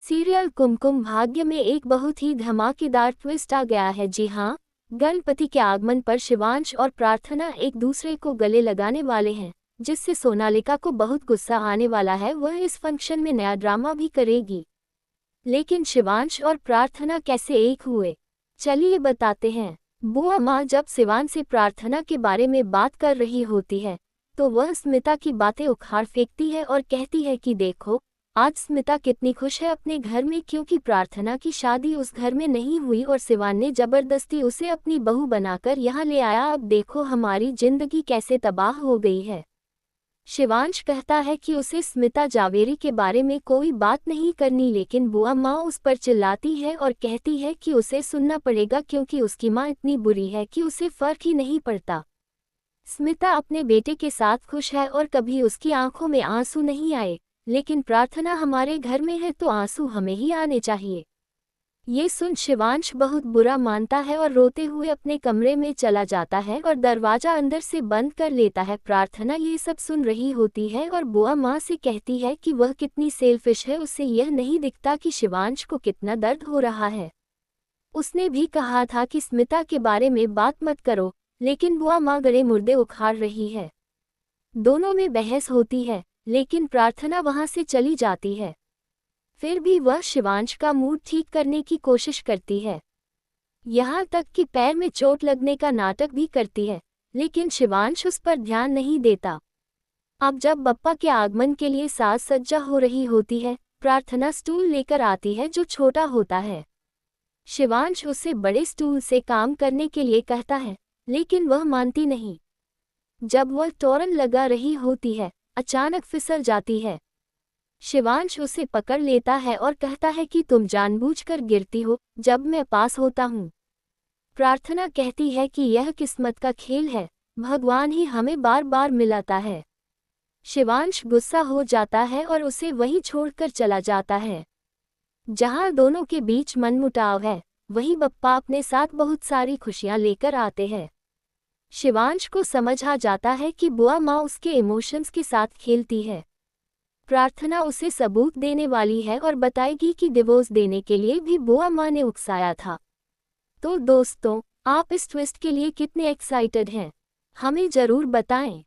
Serial Kumkum Bhagya में एक बहुत ही धमाकेदार ट्विस्ट आ गया है। जी हाँ, गणपति के आगमन पर शिवांश और प्रार्थना एक दूसरे को गले लगाने वाले हैं, जिससे सोनालिका को बहुत गुस्सा आने वाला है। वह इस फंक्शन में नया ड्रामा भी करेगी। लेकिन शिवांश और प्रार्थना कैसे एक हुए, चलिए बताते हैं। बुआ माँ जब शिवांश से प्रार्थना के बारे में बात कर रही होती है, तो वह स्मिता की बातें उखाड़ फेंकती है और कहती है कि देखो, आज स्मिता कितनी खुश है अपने घर में, क्योंकि प्रार्थना की शादी उस घर में नहीं हुई और शिवान ने जबरदस्ती उसे अपनी बहू बनाकर यहाँ ले आया। अब देखो हमारी जिंदगी कैसे तबाह हो गई है। शिवांश कहता है कि उसे स्मिता जावेरी के बारे में कोई बात नहीं करनी, लेकिन बुआ माँ उस पर चिल्लाती है और कहती है कि उसे सुनना पड़ेगा, क्योंकि उसकी माँ इतनी बुरी है कि उसे फर्क ही नहीं पड़ता। स्मिता अपने बेटे के साथ खुश है और कभी उसकी आंखों में आंसू नहीं आए, लेकिन प्रार्थना हमारे घर में है तो आंसू हमें ही आने चाहिए। ये सुन शिवांश बहुत बुरा मानता है और रोते हुए अपने कमरे में चला जाता है और दरवाजा अंदर से बंद कर लेता है। प्रार्थना ये सब सुन रही होती है और बुआ माँ से कहती है कि वह कितनी सेल्फिश है, उसे यह नहीं दिखता कि शिवांश को कितना दर्द हो रहा है। उसने भी कहा था कि स्मिता के बारे में बात मत करो, लेकिन बुआ माँ गले मुर्दे उखाड़ रही है। दोनों में बहस होती है, लेकिन प्रार्थना वहां से चली जाती है। फिर भी वह शिवांश का मूड ठीक करने की कोशिश करती है, यहाँ तक कि पैर में चोट लगने का नाटक भी करती है, लेकिन शिवांश उस पर ध्यान नहीं देता। अब जब बप्पा के आगमन के लिए साज सज्जा हो रही होती है, प्रार्थना स्टूल लेकर आती है जो छोटा होता है। शिवांश उसे बड़े स्टूल से काम करने के लिए कहता है, लेकिन वह मानती नहीं। जब वह तोरण लगा रही होती है, अचानक फिसल जाती है। शिवांश उसे पकड़ लेता है और कहता है कि तुम जानबूझकर गिरती हो जब मैं पास होता हूँ। प्रार्थना कहती है कि यह किस्मत का खेल है, भगवान ही हमें बार बार मिलाता है। शिवांश गुस्सा हो जाता है और उसे वहीं छोड़कर चला जाता है। जहाँ दोनों के बीच मनमुटाव है, वहीं बप्पा अपने साथ बहुत सारी खुशियाँ लेकर आते हैं। शिवांश को समझ आ जाता है कि बुआ माँ उसके इमोशंस के साथ खेलती है। प्रार्थना उसे सबूत देने वाली है और बताएगी कि डिवोर्स देने के लिए भी बुआ माँ ने उकसाया था। तो दोस्तों, आप इस ट्विस्ट के लिए कितने एक्साइटेड हैं, हमें ज़रूर बताएं।